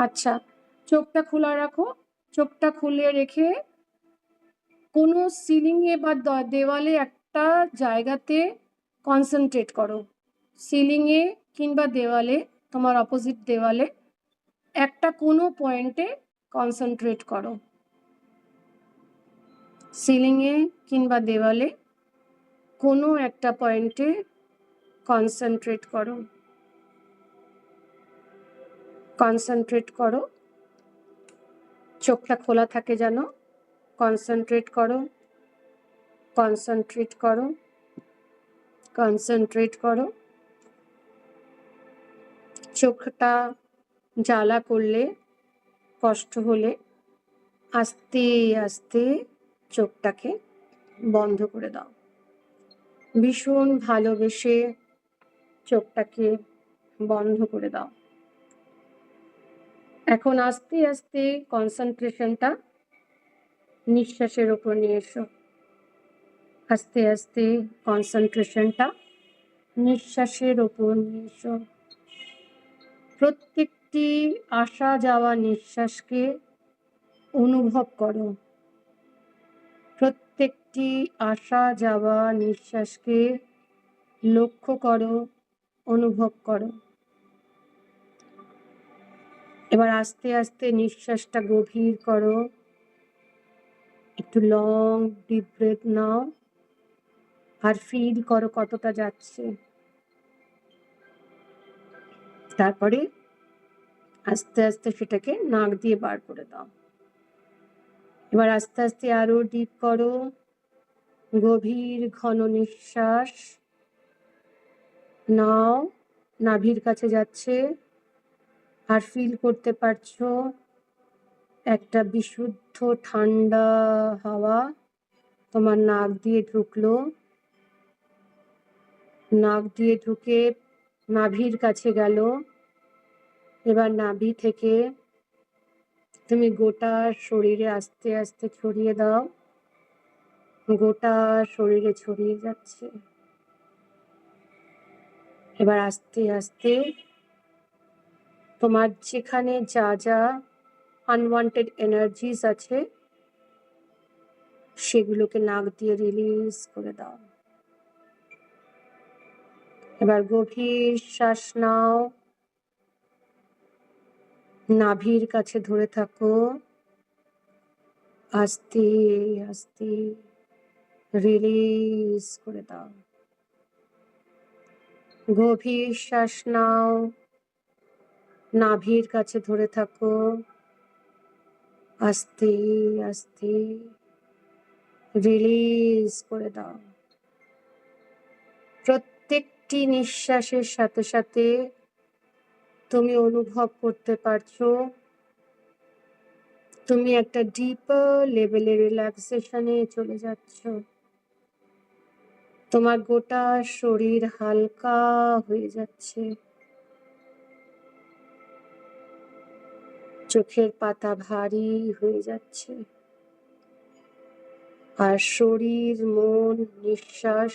আচ্ছা, চোখটা খোলা রাখো। চোখটা খুলে রেখে কোনো সিলিংয়ে বা দেওয়ালে একটা জায়গাতে কনসেন্ট্রেট করো। সিলিংয়ে কিংবা দেওয়ালে, তোমার অপোজিট দেওয়ালে একটা কোনো পয়েন্টে কনসেন্ট্রেট করো। সিলিংয়ে কিংবা দেওয়ালে কোনো একটা পয়েন্টে কনসেন্ট্রেট করো। কনসেন্ট্রেট করো। চোখটা খোলা থাকে যেন। কনসেন্ট্রেট করো, কনসেন্ট্রেট করো, কনসেন্ট্রেট করো। চোখটা জ্বালা করলে, কষ্ট হলে আস্তে আস্তে চোখটাকে বন্ধ করে দাও। ভীষণ ভালোবেসে চোখটাকে বন্ধ করে দাও। এখন আস্তে আস্তে কনসেন্ট্রেশনটা নিঃশ্বাসের উপর নিয়ে এসো। আস্তে আস্তে কনসেন্ট্রেশনটা নিঃশ্বাসের উপর নিয়ে এসো। প্রত্যেকটি আসা যাওয়া নিঃশ্বাসকে অনুভব করো। প্রত্যেকটি আসা যাওয়া নিঃশ্বাসকে লক্ষ্য করো, অনুভব করো। এবার আস্তে আস্তে নিঃশ্বাসটা গভীর করো। একটু লং ডিপ ব্রেথ নাও আর ফিল করো কতটা যাচ্ছে। তারপরে আস্তে আস্তে সেটাকে নাক দিয়ে বার করে দাও। এবার আস্তে আস্তে আরো ডিপ করো। গভীর ঘন নিঃশ্বাস নাও, নাভির কাছে যাচ্ছে আর ফিল করতে পারছো একটা বিশুদ্ধ ঠান্ডা হাওয়া তোমার নাক দিয়ে ঢুকলো। নাক দিয়ে ঢুকে নাভির কাছে গেল। এবার নাভি থেকে তুমি গোটা শরীরে আস্তে আস্তে ছড়িয়ে দাও। গোটা শরীরে ছড়িয়ে যাচ্ছে। এবার আস্তে আস্তে তোমার যেখানে যা যা আনওয়ান্টেড এনার্জিস আছে সেগুলোকে নাক দিয়ে রিলিজ করে দাও। এবার গভীর শ্বাস নাও, নাভির কাছে ধরে থাকো, আস্তে আস্তে রিলিজ করে দাও। গভীর শ্বাস নাও, নাভির কাছে ধরে থাকো, আস্তে আস্তে রিলিজ করে দাও। প্রত্যেকটি নিঃশ্বাসের সাথে সাথে তুমি অনুভব করতে পারছো তুমি একটা ডিপার লেভেলে রিল্যাক্সেশনে চলে যাচ্ছ। তোমার গোটা শরীর হালকা হয়ে যাচ্ছে। চোখের পাতা ভারী হয়ে যাচ্ছে। আর শরীর, মন, নিঃশ্বাস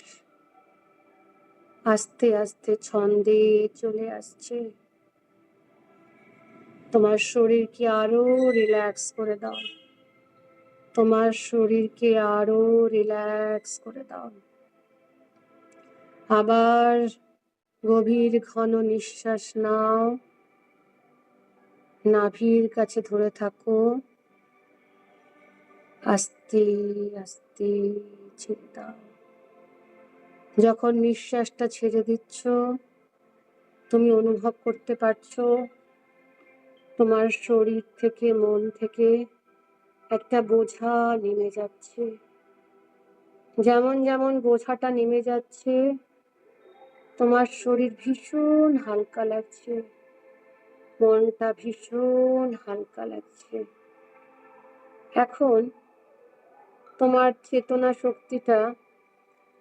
আস্তে আস্তে ছন্দে চলে আসছে। তোমার শরীরকে আরো রিল্যাক্স করে দাও। তোমার শরীরকে আরো রিল্যাক্স করে দাও। আবার গভীর ঘন নিঃশ্বাস নাও, নাভির কাছে ধরে থাকো, আস্তে আস্তে ছেড়ে দাও। যখন নিঃশ্বাসটা ছেড়ে দিচ্ছ তুমি অনুভব করতে পারছো তোমার শরীর থেকে, মন থেকে একটা বোঝা নেমে যাচ্ছে। যেমন যেমন বোঝাটা নেমে যাচ্ছে তোমার শরীর ভীষণ হালকা লাগছে, মনটা ভীষণ হালকা লাগছে। এখন তোমার চেতনা শক্তিটা,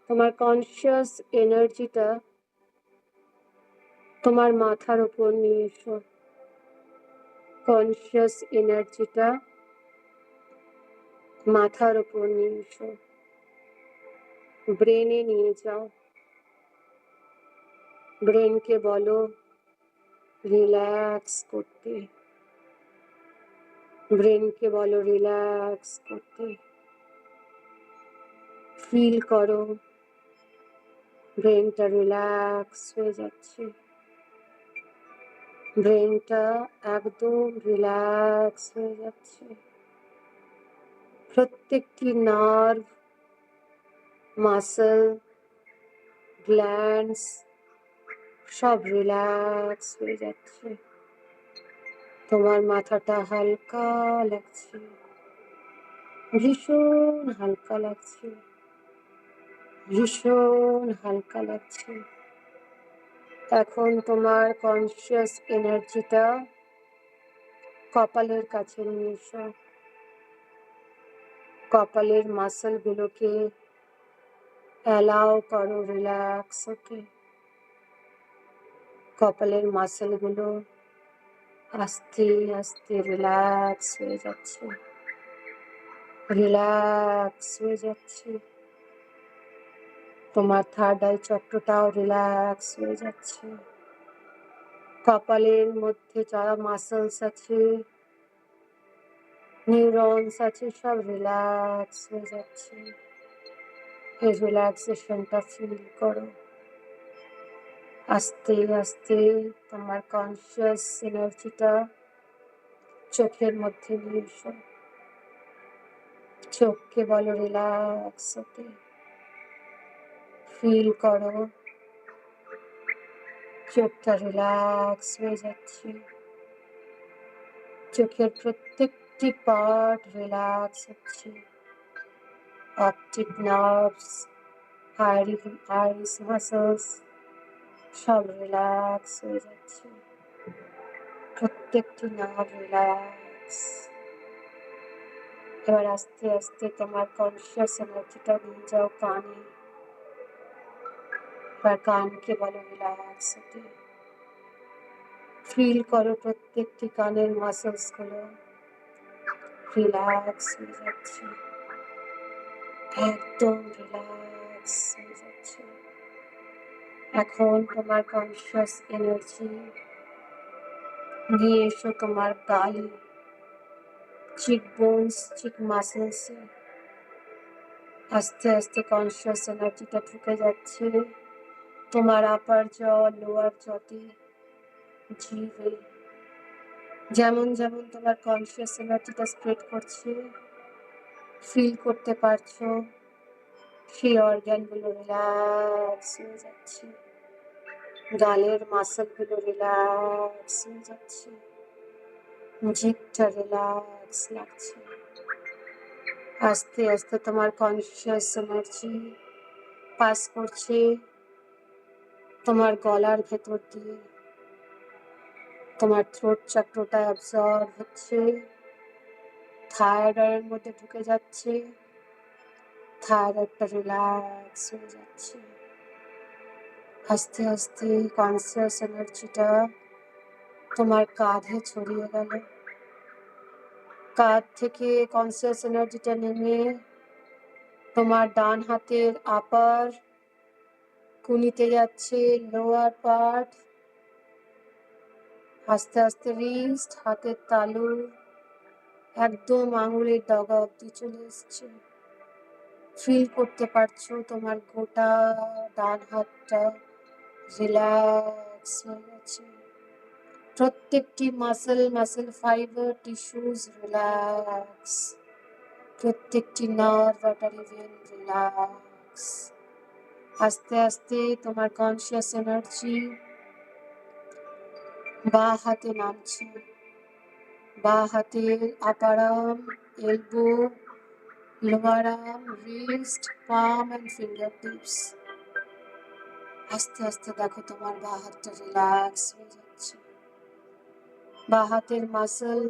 তোমার কনসিয়াস এনার্জিটা তোমার মাথার উপর নিয়ে এসো। কনসিয়াস এনার্জিটা মাথার উপর নিয়ে এসো। ব্রেনে নিয়ে যাও। ব্রেনকে বলো রিল্যাক্স করতে। ব্রেনকে বলো রিল্যাক্স করতে। ফিল করো ব্রেনটা রিল্যাক্স হয়ে যাচ্ছে, ব্রেনটা একদম রিল্যাক্স হয়ে যাচ্ছে। প্রত্যেকটি নার্ভ, মাসল, গ্ল্যান্ডস সব রিল্যাক্স হয়ে যাচ্ছে। তোমার মাথাটা হালকা লাগছে, ভীষণ হালকা লাগছে, ভীষণ হালকা লাগছে। এখন তোমার কনসিয়াস এনার্জিটা কপালের কাছে নিয়ে এসো। কপালের মাসলগুলোকে অ্যালাউ করো রিল্যাক্স হতে। কপালের মাসলগুলো আস্তে আস্তে রিল্যাক্স হয়ে যাচ্ছে, রিল্যাক্স হয়ে যাচ্ছে। তোমার থার্ড আই চক্রটাও রিল্যাক্স হয়ে যাচ্ছে। কপালের মধ্যে যা মাসলস আছে, নিউরনস আছে, সব রিল্যাক্স হয়ে যাচ্ছে। এই রিল্যাক্সেশনটা ফিল করো। আস্তে আস্তে তোমার কনসিয়াস এনার্জিটা চোখের মধ্যে নিয়ে এসো। চোখকে বলো রিল্যাক্স হতে। ফিল করো চোখটা রিল্যাক্স হয়ে যাচ্ছে। চোখের প্রত্যেকটি পার্ট রিল্যাক্স হচ্ছে। অপটিক নার্ভস, আইরিস মাসলস সব রিল্যাক্স হয়ে যাচ্ছে। প্রত্যেকটি নার্ভ রিল্যাক্স। এবার আস্তে আস্তে তোমার কনসিয়াস এনার্জিটা নিয়ে যাও কানে। এবার কানকে বলো রিল্যাক্স হতে। ফিল করো প্রত্যেকটি কানের মাসলস গুলো রিল্যাক্স হয়ে যাচ্ছে, একদম রিল্যাক্স হয়ে যাচ্ছে। এখন তোমার কনসিয়াস এনার্জি নিয়ে এসো তোমার গালে, চিক বোনস, চিক মাসলসে। আস্তে আস্তে কনসিয়াস এনার্জিটা ঢুকে যাচ্ছে তোমার আপার জ, লোয়ার জতে, জিভে। যেমন যেমন তোমার কনসিয়াস এনার্জিটা স্প্রেড করছে, ফিল করতে পারছো সেই অর্গানগুলো রিল্যাক্স হয়ে যাচ্ছে, গালের মাসলগুলো রিল্যাক্স হয়ে যাচ্ছে, জিভটা রিল্যাক্স লাগছে। আস্তে আস্তে তোমার কনসিয়াস এনার্জি পাস করছে তোমার গলার ভেতর দিয়ে, তোমার থ্রোট চক্রটা অ্যাবজর্ব হচ্ছে, থাইরয়েডের মধ্যে ঢুকে যাচ্ছে, থাইরয়েডটা রিল্যাক্স হয়ে যাচ্ছে। আস্তে আস্তে কনসিয়াস এনার্জিটা তোমার কাঁধে ছড়িয়ে গেল। কাঁধ থেকে কনসিয়াস এনার্জিটা নেমে তোমার ডান হাতের আপার কুনিতে যাচ্ছে, লোয়ার পার্ট, আস্তে আস্তে রিস্ট, হাতের তালু, একদম আঙুলের ডগা অব্দি চলে এসছে। ফিল করতে পারছো তোমার গোটা ডান হাতটা রিল্যাক্স হয়ে গেছে। প্রত্যেকটি মাসল ফাইবার, টিস্যুজ রিল্যাক্স। প্রত্যেকটি নার্ভ, আর্টারি, ভেন রিল্যাক্স। আস্তে আস্তে তোমার কনসিয়াস এনার্জি বা হাতে নামছে। বা হাতের upper arm, elbow, lower arm, wrist, palm and finger tips. আস্তে আস্তে দেখো তোমার বা হাতটা রিল্যাক্স হয়ে যাচ্ছে। বা হাতের মাসল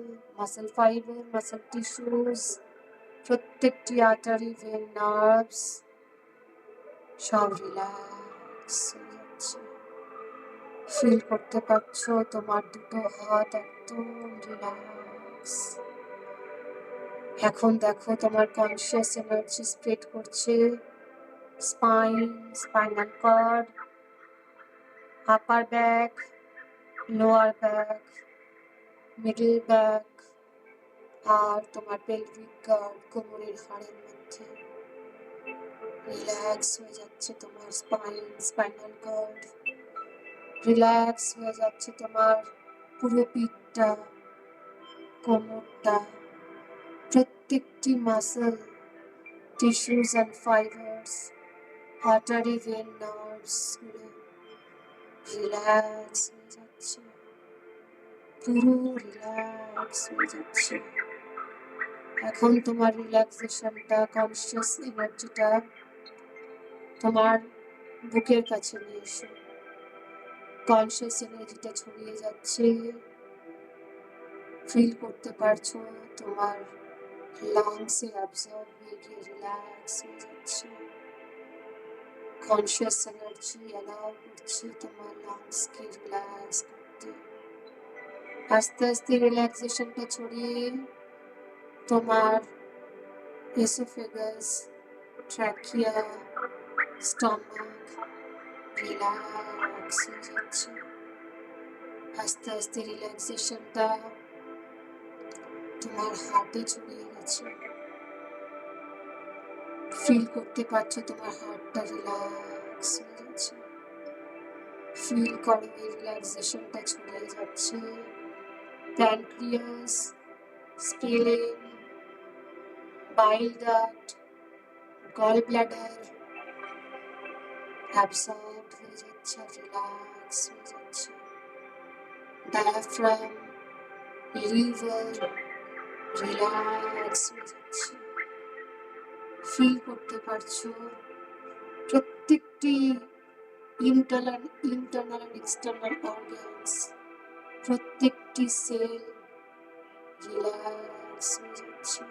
ফাইবার, মাসল টিস্যুজ, প্রত্যেকটি আর্টারি, ভেন, নার্ভস সব রিল্যাক্স হয়ে যাচ্ছে। ফিল করতে পারছো তোমার দুটো হাত একদম রিল্যাক্স। এখন দেখো তোমার কনসিয়াস এনার্জি স্প্রেড করছে spine, spinal cord, upper back, lower back, middle back, আর তোমার পেলভিক গার্ড, কোমরের হাড়ের মধ্যে রিল্যাক্স হয়ে যাচ্ছে। তোমার স্পাইনাল গার্ড রিল্যাক্স হয়ে যাচ্ছে। তোমার পুরো পিঠটা, কোমরটা, প্রত্যেকটি muscle, tissues and fibres, artery, vein, nerves গুলো রিল্যাক্স হয়ে যাচ্ছে, পুরো রিল্যাক্স হয়ে যাচ্ছে। এখন তোমার রিল্যাক্সেশনটা, কনসিয়াস এনার্জিটা তোমার বুকের কাছে নিয়ে এসো। কনসিয়াস এনার্জিটা ছড়িয়ে যাচ্ছে, ফিল করতে পারছো তোমার লাংসে অ্যাবজর্ব হয়ে গিয়ে রিল্যাক্স হয়ে যাচ্ছে। কনসিয়াস এনার্জি অ্যালাউ করছে তোমার লাংসকে রিল্যাক্স করতে। আস্তে আস্তে রিল্যাক্সেশনটা ছড়িয়ে তোমার এসোফেগাস, ট্র্যাকিয়া, স্টমাক রিল্যাক্স হয়ে যাচ্ছে। আস্তে আস্তে রিল্যাক্সেশনটা তোমার হার্টে ছড়িয়ে গেছে। ফিল করতে পারছো তোমার হার্টটা রিল্যাক্স হয়ে যাচ্ছে। ফিল করো এই রিল্যাক্সেশনটা ছড়িয়ে যাচ্ছে। প্যানক্রিয়াস, স্প্লেন, বাইল ডাক্ট, গল ব্ল্যাডার অ্যাবসর্ব হয়ে যাচ্ছে, রিল্যাক্স হয়ে যাচ্ছে। ডায়াফ্রাম, লিভার রিল্যাক্স হয়ে যাচ্ছে। ফিল করতে পারছো প্রত্যেকটি ইন্টারনাল অ্যান্ড এক্সটার্নাল অর্গানস, প্রত্যেকটি সেল রিল্যাক্স হয়ে যাচ্ছে।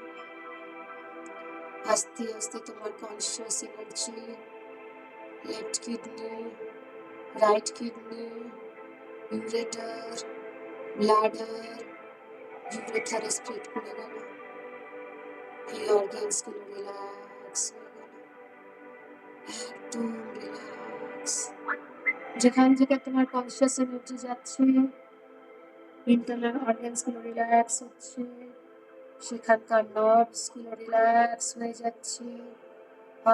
আস্তে আস্তে তোমার conscious energy left kidney, right kidney, ureter, bladder, ইউরেথারে স্প্রেড করে গেল। এই অর্গানস গুলো রিল্যাক্স হয়ে গেল, একদম রিল্যাক্স। যেখান থেকে তোমার কনসিয়াস এনার্জি যাচ্ছে, ইন্টারনাল অর্গানস গুলো রিল্যাক্স হচ্ছে, সেখানকার নার্ভস গুলো রিল্যাক্স হয়ে যাচ্ছে,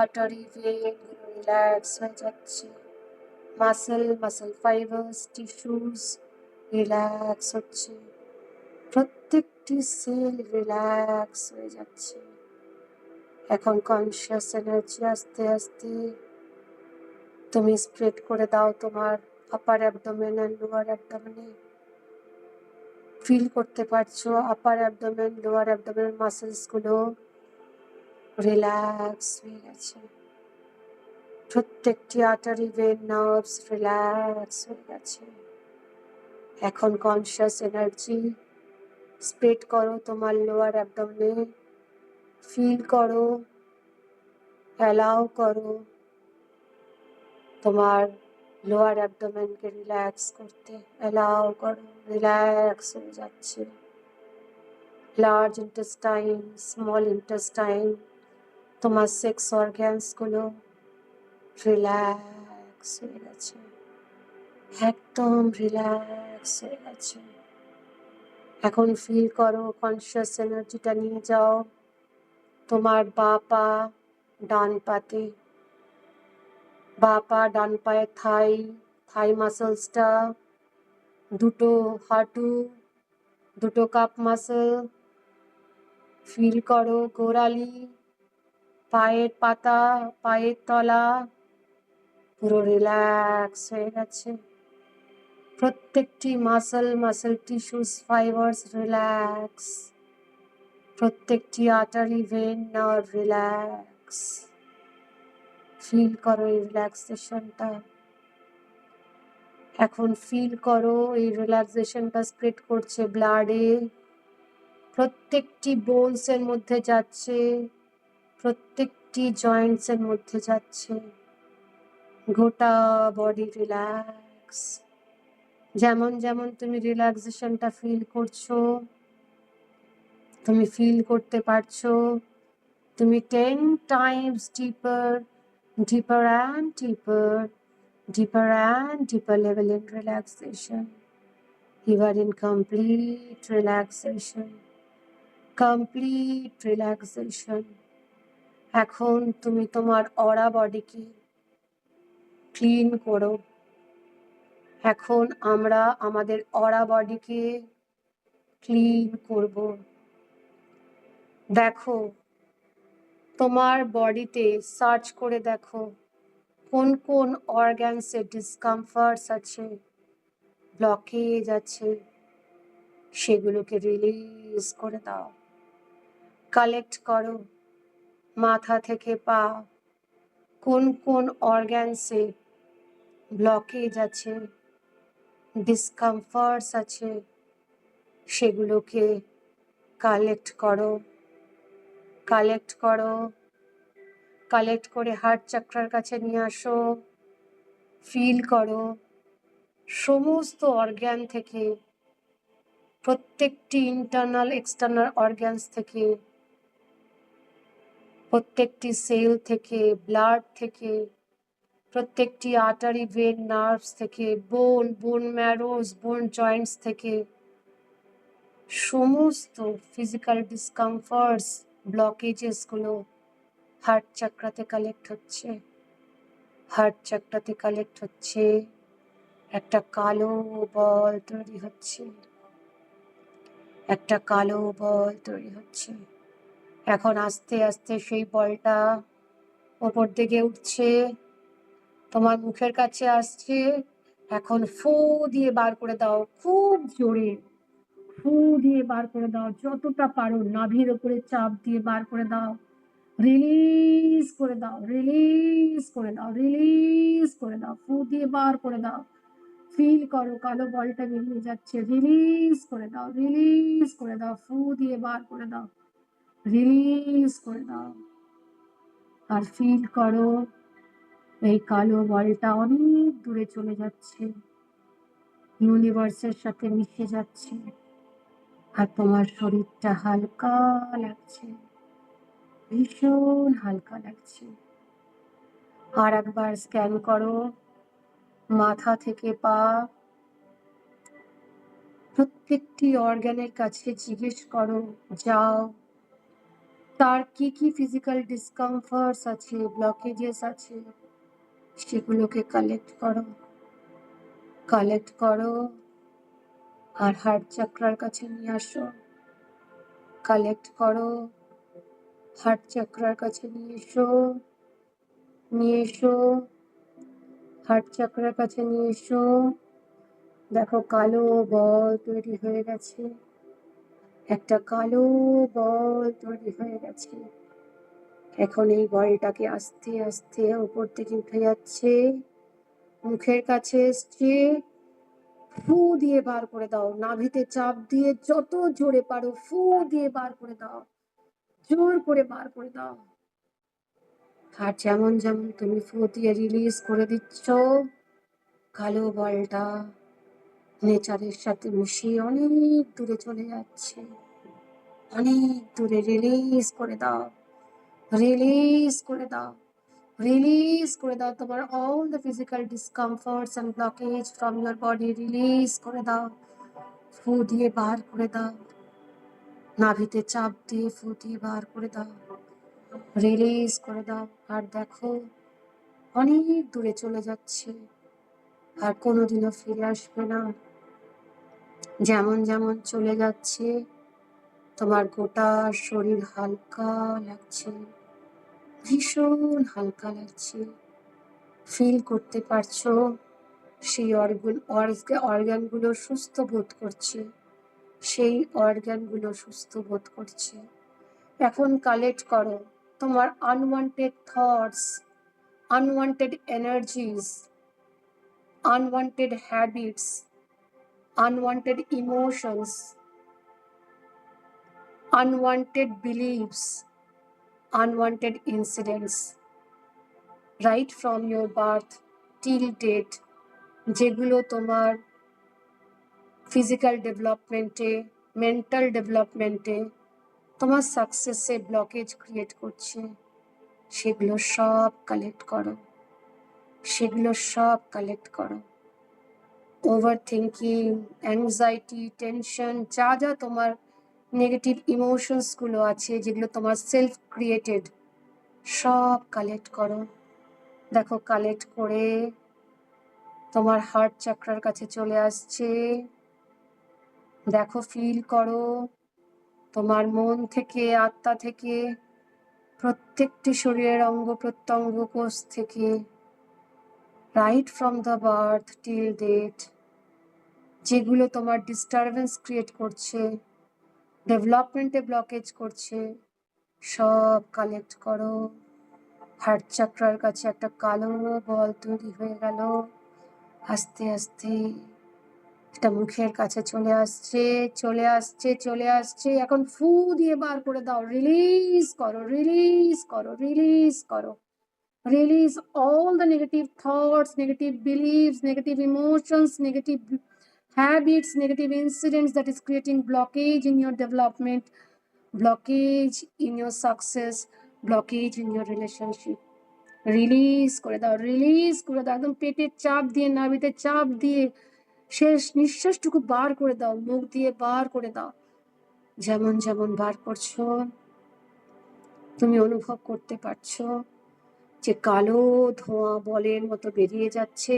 আর্টারি, ভেন গুলো রিল্যাক্স হয়ে যাচ্ছে, মাসল ফাইবার্স, টিস্যুস রিল্যাক্স হচ্ছে, প্রত্যেকটি সেল রিল্যাক্স হয়ে যাচ্ছে। এখন কনসিয়াস এনার্জি আস্তে আস্তে তুমি স্প্রেড করে দাও তোমার আপার অ্যাবডোমেন আর লোয়ার অ্যাবডোমেনে। ফিল করতে পারছো আপার অ্যাবডোমেন, লোয়ার অ্যাবডোমেন মাসেলস গুলো রিল্যাক্স হয়ে গেছে। প্রত্যেকটি আর্টারি, ভেন, নার্ভস রিল্যাক্স হয়ে গেছে। এখন কনসিয়াস এনার্জি স্প্রেড করো তোমার লোয়ার অ্যাবডোমেনে। ফিল করো, অ্যালাউ করো তোমার লোয়ার অ্যাবডোমেনকে রিল্যাক্স করতে। অ্যালাউ করো, রিল্যাক্স হয়ে যাচ্ছে। লার্জ ইন্টেস্টাইন, স্মল ইন্টেস্টাইন, তোমার সেক্স অর্গ্যানস গুলো রিল্যাক্স হয়ে গেছে, একদম রিল্যাক্স হয়ে গেছে। এখন ফিল করো কনসিয়াস এনার্জিটা নিয়ে যাও তোমার বা পা ডান পাতে। বা পা ডান পায়ে থাই মাসলসটা, দুটো হাঁটু, দুটো কাপ মাসল ফিল করো। গোড়ালি, পায়ের পাতা, পায়ের তলা পুরো রিল্যাক্স হয়ে গেছে। প্রত্যেকটি মাসল টিস্যুস, ফাইবার্স রিল্যাক্স। প্রত্যেকটি artery, vein, nerve relax. Feel করো এই রিল্যাক্সেশনটা। এখন ফিল করো এই রিল্যাক্সেশনটা স্প্রেড করছে ব্লাডে, প্রত্যেকটি বোনস এর মধ্যে যাচ্ছে, প্রত্যেকটি জয়েন্টস এর মধ্যে যাচ্ছে। গোটা বডি রিল্যাক্স। যেমন যেমন তুমি রিল্যাক্সেশনটা ফিল করছো, তুমি ফিল করতে পারছো তুমি 10 times deeper and deeper level in relaxation. You are in complete relaxation, complete relaxation. এখন তুমি তোমার অরা বডিকে ক্লিন করো। এখন আমরা আমাদের অরা বডিকে ক্লিন করব। দেখো তোমার বডিতে সার্চ করে দেখো কোন কোন অর্গানসে ডিসকমফর্টস আছে, ব্লকেজ আছে, সেগুলোকে রিলিজ করে দাও। কালেক্ট করো মাথা থেকে পা কোন কোন অর্গানসে ব্লকেজ আছে, ডিসকমফর্টস আছে, সেগুলোকে কালেক্ট করো। কালেক্ট করো, কালেক্ট করে হার্ট চাকরার কাছে নিয়ে আসো। ফিল করো সমস্ত অর্গান থেকে, প্রত্যেকটি ইন্টারনাল এক্সটার্নাল অর্গানস থেকে, প্রত্যেকটি সেল থেকে, ব্লাড থেকে, প্রত্যেকটি আর্টারি ভেন নার্ভস থেকে, বোন ম্যারোস, বোন জয়েন্টস থেকে সমস্ত ফিজিক্যাল ডিসকমফর্টস, ব্লকেজেসগুলো হার্ট চাকরাতে কালেক্ট হচ্ছে। হার্ট চাকরাতে কালেক্ট হচ্ছে, একটা কালো বল তৈরি হচ্ছে, একটা কালো বল তৈরি হচ্ছে। এখন আস্তে আস্তে সেই বলটা ওপর দিকে উঠছে, তোমার মুখের কাছে আসছে। এখন ফু দিয়ে বার করে দাও, খুব জোরে ফু দিয়ে বার করে দাও, যতটা পারো নাভির উপরে চাপ দিয়ে বার করে দাও। রিলিজ করে দাও, রিলিজ করে দাও, রিলিজ করে দাও, ফু দিয়ে বার করে দাও। ফিল করো কালো বলটা বেরিয়ে যাচ্ছে, রিলিজ করে দাও, রিলিজ করে দাও, ফু দিয়ে বার করে দাও, রিলিজ করে দাও। আর ফিল করো এই কালো বলটা অনেক দূরে চলে যাচ্ছে, ইউনিভার্সের সাথে মিশে যাচ্ছে, আর তোমার শরীরটা হালকা লাগছে, ভীষণ হালকা লাগছে। আর একবার স্ক্যান করো মাথা থেকে পা, প্রত্যেকটি অর্গানের কাছে জিজ্ঞেস করো, যাও তার কি কি ফিজিক্যাল ডিসকমফর্টস আছে, ব্লকেজেস আছে, সেগুলোকে কালেক্ট করো। কালেক্ট করো আর হার্ট চাকরার কাছে নিয়ে আসো। কালেক্ট করো, হার্ট চাকরার কাছে নিয়ে এসো, নিয়ে এসো, হার্ট চাকরার কাছে নিয়ে এসো। দেখো কালো বল তৈরি হয়ে গেছে, একটা কালো বল তৈরি হয়ে গেছে। এখন এই বলটাকে আস্তে আস্তে উপর থেকে উঠে যাচ্ছে, মুখের কাছে এসছে, ফু দিয়ে বার করে দাও, নাভিতে চাপ দিয়ে যত জোরে পারো ফু দিয়ে বার করে দাও, জোর করে বার করে দাও। আর যেমন যেমন তুমি ফু দিয়ে রিলিজ করে দিচ্ছ, কালো বলটা নেচারের সাথে মিশিয়ে অনেক দূরে চলে যাচ্ছে, অনেক দূরে। রিলিজ করে দাও, রিলিজ করে দাও, রিলিজ করে দাও। তোমার all the physical discomforts and blockage from your body release করে দাও, ফু দিয়ে বার করে দাও, নাভিতে চাপ দিয়ে ফু দিয়ে বার করে দাও, রিলিজ করে দাও। আর দেখো অনেক দূরে চলে যাচ্ছে, আর কোনোদিনও ফিরে আসবে না। যেমন যেমন চলে যাচ্ছে তোমার গোটা শরীর হালকা লাগছে, ভীষণ হালকা লাগছে। ফিল করতে পারছো সেই অর্গানগুলো সুস্থ বোধ করছে, সেই অর্গানগুলো সুস্থ বোধ করছে। এখন কালেক্ট করো তোমার unwanted thoughts, unwanted energies, unwanted habits, unwanted emotions, unwanted beliefs, unwanted incidents, right from your birth till date, যেগুলো তোমার ফিজিক্যাল ডেভেলপমেন্টে, মেন্টাল ডেভেলপমেন্টে, তোমার সাকসেসে ব্লকেজ ক্রিয়েট করছে, সেগুলো সব কালেক্ট করো, সেগুলো সব কালেক্ট করো। ওভার থিঙ্কিং, অ্যাংজাইটি, টেনশন, যা যা তোমার নেগেটিভ ইমোশনস গুলো আছে যেগুলো তোমার সেলফ ক্রিয়েটেড, সব কালেক্ট করো। দেখো কালেক্ট করে তোমার হার্ট চাকরার কাছে চলে আসছে। দেখো ফিল করো তোমার মন থেকে, আত্মা থেকে, প্রত্যেকটি শরীরের অঙ্গ প্রত্যঙ্গ কোষ থেকে, right from the birth till date, যেগুলো তোমার ডিস্টারবেন্স ক্রিয়েট করছে, ডেভেলপমেন্টে ব্লকেজ করছে, সব কালেক্ট করো। হার্ট চাকরার কাছে একটা কালো বল তৈরি হয়ে গেল। আস্তে আস্তে এটা মুখের কাছে চলে আসছে, চলে আসছে, চলে আসছে। এখন ফু দিয়ে বার করে দাও। রিলিজ করো, রিলিজ করো, রিলিজ করো। Release all the negative thoughts, negative beliefs, negative emotions, negative habits, negative incidents that is creating blockage in your development, blockage in your success, blockage in your relationship. Release করে দাও, release করে দাও। একদম পেটে চাপ দিয়ে, নাভিতে চাপ দিয়ে শেষ নিঃশ্বাসটুকু বার করে দাও, মুখ দিয়ে বার করে দাও। যেমন যেমন বার করছো তুমি অনুভব করতে পারছো যে কালো ধোঁয়া বলের মতো বেরিয়ে যাচ্ছে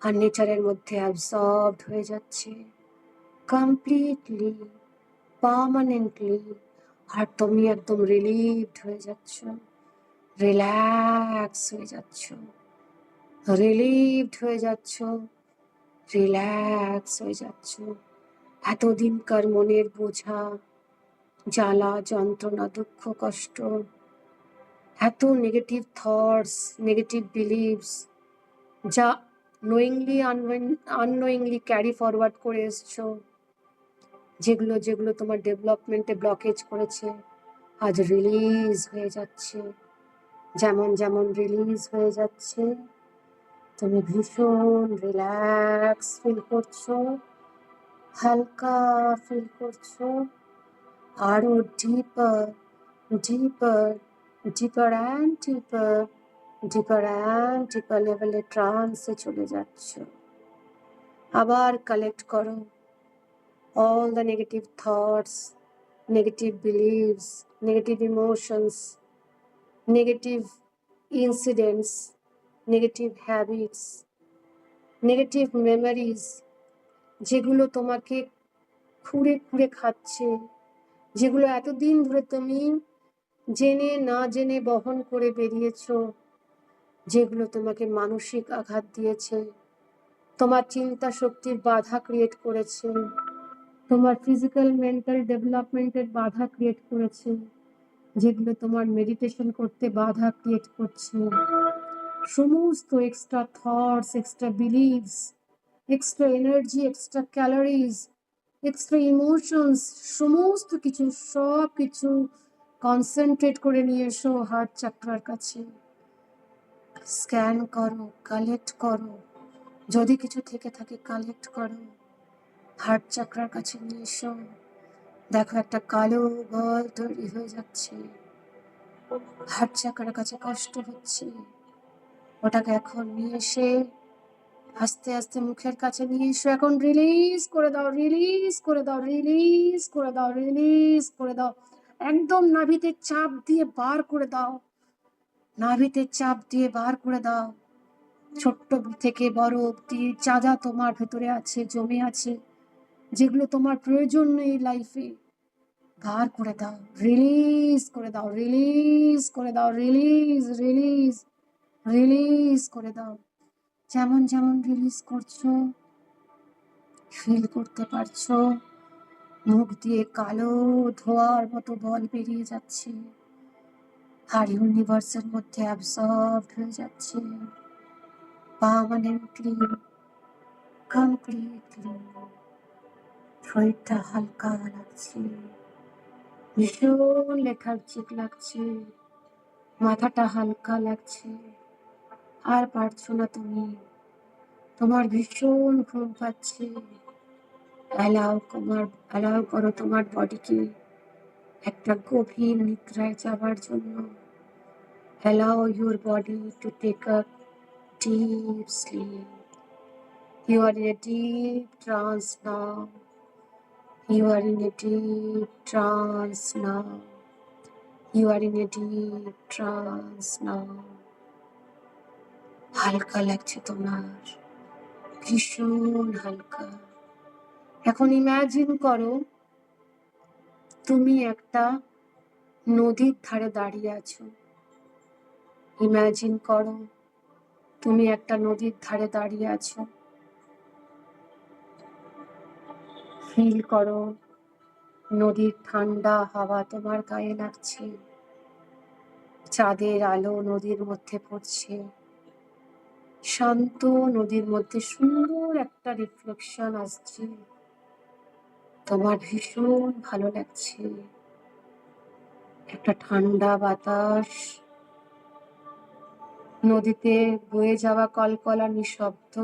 আর নেচারের মধ্যে অ্যাবজর্বড হয়ে যাচ্ছে কমপ্লিটলি, পার্মানেন্টলি। আর তুমি একদম রিলিভড হয়ে যাচ্ছ, রিল্যাক্স হয়ে যাচ্ছ, রিলিভড হয়ে যাচ্ছ, রিল্যাক্স হয়ে যাচ্ছ। এতদিনকার মনের বোঝা, জ্বালা যন্ত্রণা, দুঃখ কষ্ট, এত নেগেটিভ থটস, নেগেটিভ বিলিভস যা নোয়িংলি আননোয়িংলি ক্যারি ফরওয়ার্ড করে এসছো, যেগুলো যেগুলো তোমার ডেভেলপমেন্টে ব্লকেজ করেছে, আজ রিলিজ হয়ে যাচ্ছে। যেমন যেমন রিলিজ হয়ে যাচ্ছে তুমি ভীষণ রিল্যাক্স ফিল করছো, হালকা ফিল করছো। আরো ডিপার ডিপার ডিপার অ্যান্ড ডিপার, ডিপার অ্যান্ড ডিপার লেভেলে ট্রান্সে চলে যাচ্ছ। আবার কালেক্ট করো all the negative thoughts, negative beliefs, negative emotions, negative incidents, negative habits, negative memories, যেগুলো তোমাকে খুঁড়ে খুঁড়ে খাচ্ছে, যেগুলো এতদিন ধরে তুমি জেনে না জেনে বহন করে বেরিয়েছো, যেগুলো তোমাকে মানসিক আঘাত দিয়েছে, তোমার চিন্তা শক্তির বাধা ক্রিয়েট করেছে, তোমার ফিজিক্যাল মেন্টাল ডেভেলপমেন্টের বাধা ক্রিয়েট করেছে, যেগুলো তোমার মেডিটেশন করতে বাধা ক্রিয়েট করছে। সমস্ত extra thoughts, extra believes, extra energy, extra calories, extra emotions, সমস্ত কিছু, সব কিছু কনসেন্ট্রেট করে নিয়ে এসো হার্ট চাকরার কাছে। স্ক্যান করো, কালেক্ট করো, যদি কিছু থেকে থাকে কালেক্ট করো, হার্ট চাকরার কাছে নিয়ে এসো। দেখো একটা কালো বল তৈরি হয়ে যাচ্ছে, হার্ট চাকরার কাছে কষ্ট হচ্ছে, ওটাকে এখন নিয়ে এসে আস্তে আস্তে মুখের কাছে নিয়ে এসো। এখন রিলিজ করে দাও, রিলিজ করে দাও, রিলিজ করে দাও, রিলিজ করে দাও। একদম নাভিতে চাপ দিয়ে বার করে দাও, নাভিতে চাপ দিয়ে বার করে দাও। ছোট্ট থেকে বড় অব্দি যা যা তোমার ভেতরে আছে, জমে আছে, যেগুলো তোমার প্রয়োজন নেই লাইফে, বার করে দাও, রিলিজ করে দাও, রিলিজ করে দাও, রিলিজ রিলিজ রিলিজ করে দাও। যেমন যেমন রিলিজ করছো ফিল করতে পারছো মুখ দিয়ে কালো ধোঁয়ার মতো বল বেরিয়ে যাচ্ছে আর ইউনিভার্সের মধ্যে অ্যাবসর্বড হয়ে যাচ্ছে পার্মানেন্টলি, কমপ্লিটলি। শরীরটা হালকা লাগছে, ভীষণ লেথার্জিক লাগছে, মাথাটা হালকা লাগছে, আর পারছো না তুমি, তোমার ভীষণ ঘুম পাচ্ছে। অ্যালাউ করো তোমার বডিকে একটা গভীর নিদ্রায় যাওয়ার জন্য। Allow your body to take up deep sleep. You are in a deep trance now, You are in a deep trance now. You are in a deep trance now. হালকা লাগছে তোমার, ভীষণ হালকা। এখন ইমাজিন করো তুমি একটা নদীর ধারে দাঁড়িয়ে আছো। ইমাজিন করো তুমি একটা নদীর ধারে দাঁড়িয়ে আছো। ফিল করো নদীর ঠান্ডা হাওয়া তোমার গায়ে লাগছে, চাঁদের আলো নদীর মধ্যে পড়ছে, শান্ত নদীর মধ্যে সুন্দর একটা রিফ্লেকশন আসছে, তোমার ভীষণ ভালো লাগছে। একটা ঠান্ডা বাতাস, নদীতে বয়ে যাওয়া কলকলা নিঃশব্দ,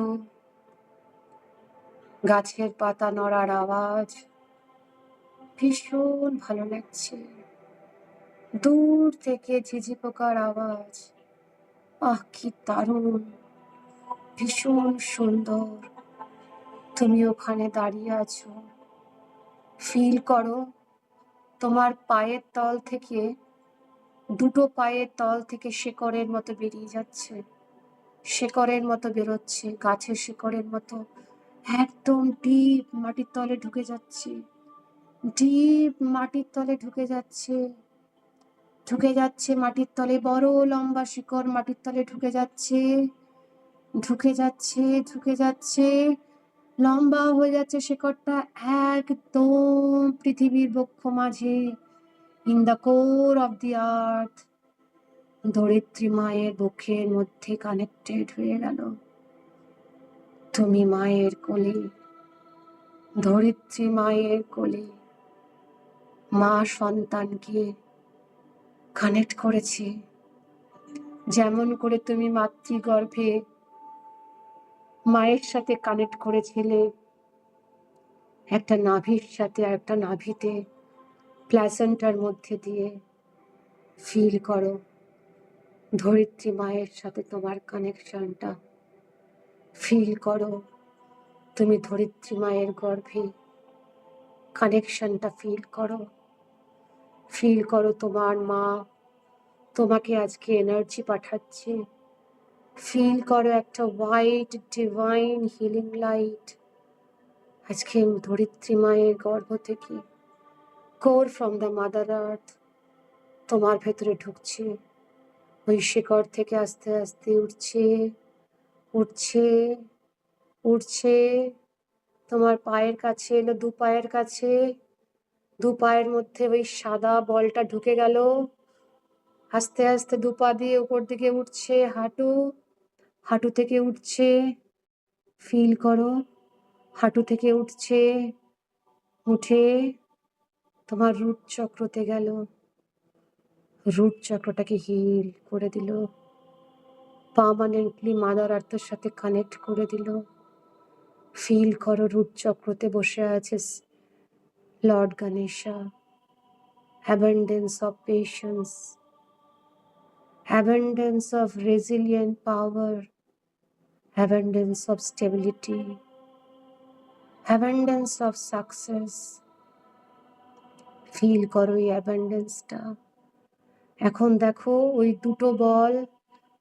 গাছের পাতা নড়ার আওয়াজ, ভীষণ ভালো লাগছে। দূর থেকে ঝিঝি পোকার আওয়াজ, আহ কি দারুণ, ভীষণ সুন্দর। তুমি ওখানে দাঁড়িয়ে আছো। ফিল করো তোমার পায়ের তল থেকে, দুটো পায়ের তল থেকে শিকড়ের মতো বেরিয়ে যাচ্ছে, শিকড়ের মতো বেরোচ্ছে, গাছের শিকড়ের মতো একদম ডিপ মাটির তলে ঢুকে যাচ্ছে, ডিপ মাটির তলে ঢুকে যাচ্ছে, ঢুকে যাচ্ছে মাটির তলে। বড় লম্বা শিকড় মাটির তলে ঢুকে যাচ্ছে, ঢুকে যাচ্ছে, ঢুকে যাচ্ছে, লম্বা হয়ে যাচ্ছে শিকড়টা একদম পৃথিবীর বক্ষ মাঝে, in the core of the earth, ধরিত্রী মায়ের বক্ষের মধ্যে কানেক্টেড হয়ে গেল। তুমি মায়ের কোলে, ধরিত্রী মায়ের কোলে, মা সন্তানকে কানেক্ট করেছে। যেমন করে তুমি মাতৃগর্ভে মায়ের সাথে কানেক্ট করেছিলে, একটা নাভির সাথে আর একটা নাভিতে, প্ল্যাসেন্টার মধ্যে দিয়ে, ফিল করো ধরিত্রী মায়ের সাথে তোমার কানেকশনটা। ফিল করো তুমি ধরিত্রী মায়ের গর্ভে, কানেকশনটা ফিল করো। ফিল করো তোমার মা তোমাকে আজকে এনার্জি পাঠাচ্ছে। ফিল করো একটা হোয়াইট ডিভাইন হিলিং লাইট আজকে ধরিত্রী মায়ের গর্ভ থেকে, core from the mother earth, তোমার ভেতরে ঢুকছে। ওই শিকড় থেকে আস্তে আস্তে উঠছে, উঠছে, উঠছে, তোমার পায়ের কাছে এলো, দু পায়ের কাছে, দু পায়ের মধ্যে ওই সাদা বলটা ঢুকে গেল। আস্তে আস্তে দু পা দিয়ে উপর দিকে উঠছে, হাঁটু, হাঁটু থেকে উঠছে, ফিল করো হাঁটু থেকে উঠছে, উঠে তোমার রুট চক্রতে গেল, রুট চক্রটাকে হিল করে দিল, পার্মানেন্টলি মাদার আর্থের সাথে কানেক্ট করে দিল। ফিল করো রুট চক্রতে বসে আছে lord Ganesha, abundance of patience, abundance of resilient power, abundance of stability, abundance of success. Feel করো এই অ্যাবান্ডেন্সটা। এখন দেখো ওই দুটো বল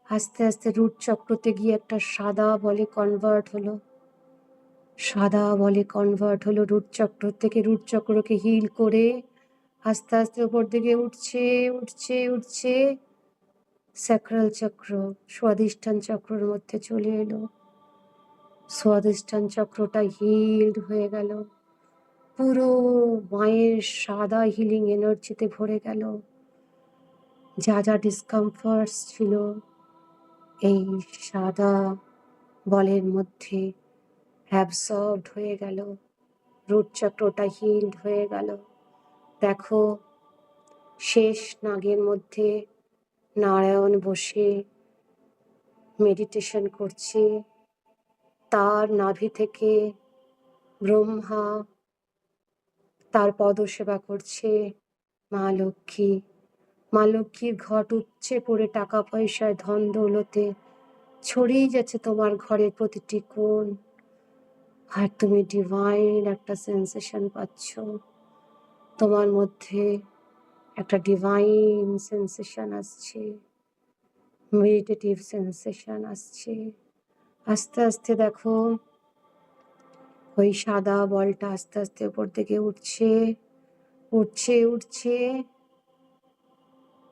আস্তে আস্তে রুট চক্রতে গিয়ে একটা সাদা বলে কনভার্ট হলো, সাদা বলে কনভার্ট হলো। রুট চক্র থেকে রুট চক্রকে হিল করে আস্তে আস্তে উপর দিকে উঠছে, উঠছে, উঠছে, স্যাক্রাল চক্র, স্বাধিষ্ঠান চক্রের মধ্যে চলে এলো। স্বাধিষ্ঠান চক্রটা হিলড হয়ে গেল, পুরো মায়ের সাদা হিলিং এনার্জিতে ভরে গেল। যা যা ডিসকমফর্টস ছিল এই সাদা বলের মধ্যে অ্যাবসর্বড হয়ে গেল, রুট চক্রটা হিলড হয়ে গেল। দেখো শেষ নাগের মধ্যে নারায়ণ বসে মেডিটেশন করছে, তার নাভি থেকে ব্রহ্মা তার পদসেবা করছে। মা লক্ষ্মী, মা লক্ষ্মীর ঘট উপচে পড়ে টাকা পয়সায় ধন দৌলতে ছড়িয়ে যাচ্ছে তোমার ঘরের প্রতিটি কোণ। আর তুমি ডিভাইন একটা সেন্সেশন পাচ্ছ, তোমার মধ্যে একটা ডিভাইন সেন্সেশন আসছে, মেডিটেটিভ সেন্সেশন আসছে। আস্তে আস্তে দেখো ওই সাদা বলটা আস্তে আস্তে উপর দিকে উঠছে উঠছে উঠছে,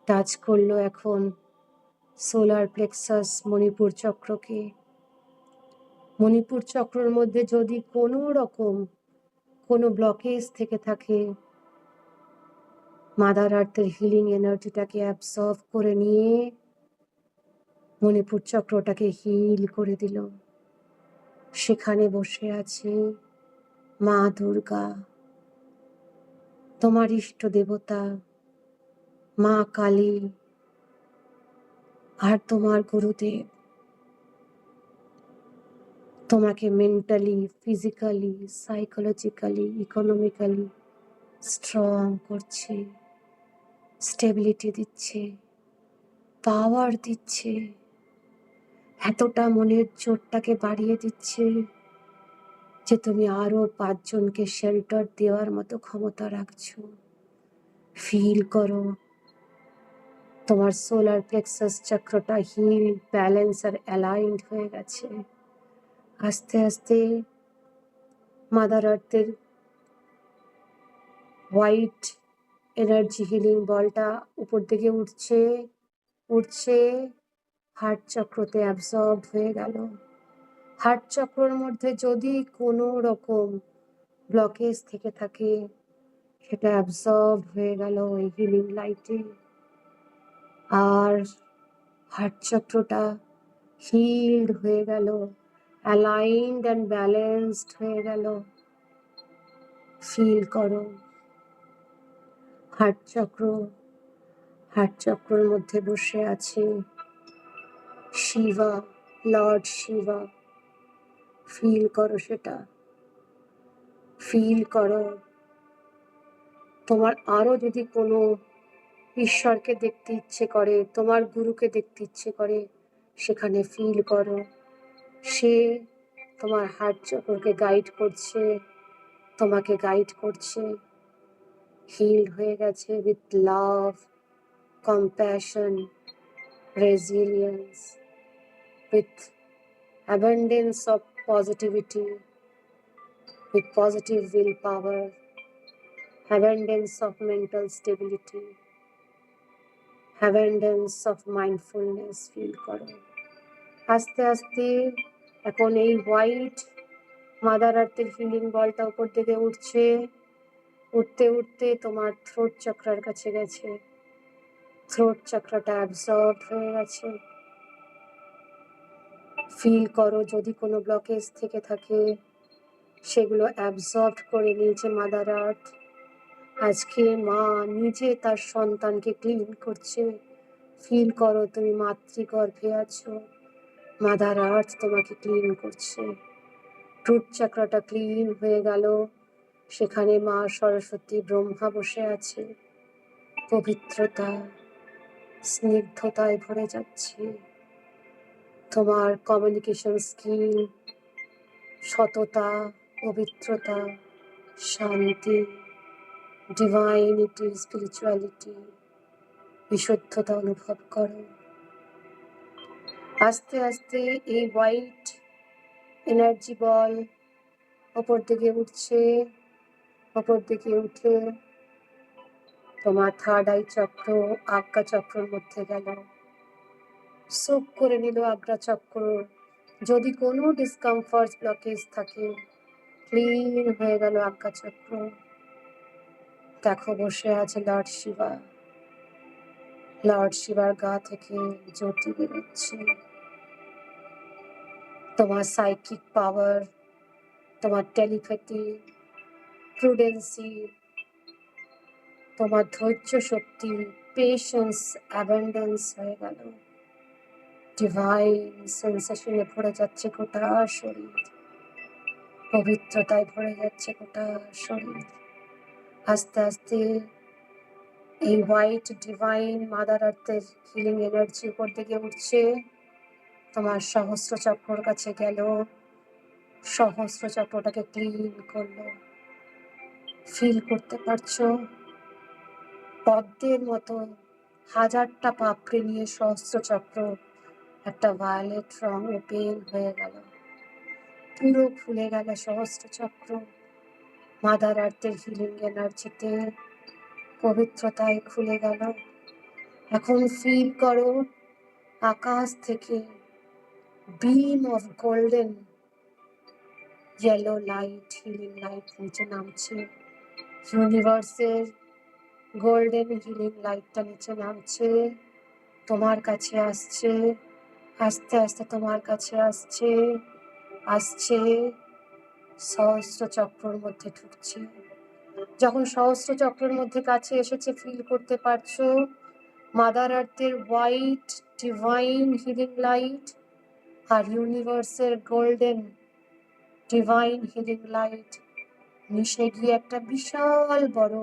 টাচ করলো এখন সোলার প্লেক্সাস মণিপুর চক্রকে। মণিপুর চক্রের মধ্যে যদি কোনো রকম কোনো ব্লকেজ থেকে থাকে, মাদার আর্থের হিলিং এনার্জিটাকে অ্যাবসর্ব করে নিয়ে মণিপুর চক্রটাকে হিল করে দিল। সেখানে বসে আছে মা দুর্গা, তোমার ইষ্ট দেবতা মা কালী আর তোমার গুরুদেব তোমাকে mentally, physically, psychologically, economically strong করছে, স্টেবিলিটি দিচ্ছে, পাওয়ার দিচ্ছে, এতটা মনের জোরটাকে বাড়িয়ে দিচ্ছে যে তুমি আরো 5 জনকে শেল্টার দেওয়ার মতো ক্ষমতা রাখছো। ফিল করো তোমার সোলার প্লেক্সাস চক্রটা হিল, ব্যালেন্স আর অ্যালাইন্ড হয়ে গেছে। আস্তে আস্তে মাদার আর্থের হোয়াইট এনার্জি হিলিং বলটা উপর দিকে উঠছে উঠছে, হার্ট চক্রতে অ্যাবজর্ব হয়ে গেল। হার্ট চক্রের মধ্যে যদি কোনো রকম ব্লকেজ থেকে থাকে, সেটা অ্যাবজর্ব হয়ে গেল ওই হিলিং লাইটে। আর হার্ট চক্রটা হিলড হয়ে গেল, অ্যালাইন্ড অ্যান্ড ব্যালেন্সড হয়ে গেল। ফিল করো হার্ট চক্র, হার্ট চক্রের মধ্যে বসে আছে শিবা, লর্ড শিবা। ফিল করো সেটা, ফিল করো। তোমার আরো যদি কোনো ঈশ্বরকে দেখতে ইচ্ছে করে, তোমার গুরুকে দেখতে ইচ্ছে করে, সেখানে ফিল করো সে তোমার হার্ট চক্রকে গাইড করছে, তোমাকে গাইড করছে। হিল্ড হয়ে গেছে with love, compassion, resilience, with abundance of positivity, with positive willpower, abundance of mental stability, abundance of mindfulness feel করো। আস্তে আস্তে এখন এই হোয়াইট মাদার আর্থের হিলিং বলটা উপর দিকে উঠছে, উঠতে উঠতে তোমার থ্রোট চক্রার কাছে গেছে। থ্রোট চক্রটা অ্যাবজর্ব হয়ে গেছে। ফিল করো যদি কোনো ব্লকেজ থেকে থাকে, সেগুলো অ্যাবজর্ব করে নিয়েছে মাদার আর্থ। আজকে মা নিজে তার সন্তানকে ক্লিন করছে। ফিল করো তুমি মাতৃগর্ভে আছো, মাদার আর্থ তোমাকে ক্লিন করছে। ট্রুথ চক্রটা ক্লিন হয়ে গেল, সেখানে মা সরস্বতী ব্রহ্মা বসে আছে। পবিত্রতা, স্নিগ্ধতায় ভরে যাচ্ছে। তোমার কমিউনিকেশন স্কিল, সততা, পবিত্রতা, শান্তি, ডিভাইনিটি, স্পিরিচুয়ালিটি, বিশুদ্ধতা অনুভব করো। আস্তে আস্তে এই হোয়াইট এনার্জি বল ওপর দিকে উঠছে, ওপর দিকে উঠে তোমার থার্ড আই চক্র, আজ্ঞা চক্রের মধ্যে গেল। সোক করে নিল আজ্ঞা চক্র। যদি কোনো ডিসকমফর্ট ব্লকেজ থাকে, ক্লিন হয়ে গেল আজ্ঞা চক্র। দেখো বসে আছে লর্ড শিবা। লর্ড শিবার গা থেকে জ্যোতি বেরোচ্ছে। তোমার সাইকিক পাওয়ার, তোমার টেলিপ্যাথি, প্রুডেন্সি, তোমার ধৈর্য শক্তি, পেশেন্স, অ্যাবান্ডেন্স হয়ে গেল। ডিভাইন সেন্সেশনে ভরে যাচ্ছে গোটা শরীর, পবিত্রতায় ভরে যাচ্ছে গোটা শরীর। আস্তে আস্তে এই হোয়াইট ডিভাইন মাদার আর্থের হিলিং এনার্জি উপর দিকে উঠছে, তোমার সহস্র চক্রর কাছে গেল। সহস্র চক্রটাকে ক্লিন করলো। ফিল করতে পারছো পদ্মের মতো হাজারটা পাপড়ি নিয়ে সহস্র চক্র একটা ভায়োলেট রং ওপেন হয়ে গেল, পুরো খুলে গেল সহস্র চক্র। মাদার আর্থের হিলিং এনার্জিতে, পবিত্রতায় খুলে গেল। এখন ফিল করো আকাশ থেকে বিম of golden yellow light, healing light নিচে নামছে। ইউনিভার্সের গোল্ডেন হিলিং লাইটটা নিচে নামছে, তোমার কাছে আসছে, আস্তে আস্তে তোমার কাছে আসছে, আসছে, সহস্র চক্রের মধ্যে ঢুকছে। যখন সহস্র চক্রের মধ্যে কাছে এসেছে, ফিল করতে পারছো মাদার আর্থের হোয়াইট ডিভাইন হিলিং লাইট আর ইউনিভার্সের গোল্ডেন ডিভাইন হিলিং লাইট মিশে গিয়ে একটা বিশাল বড়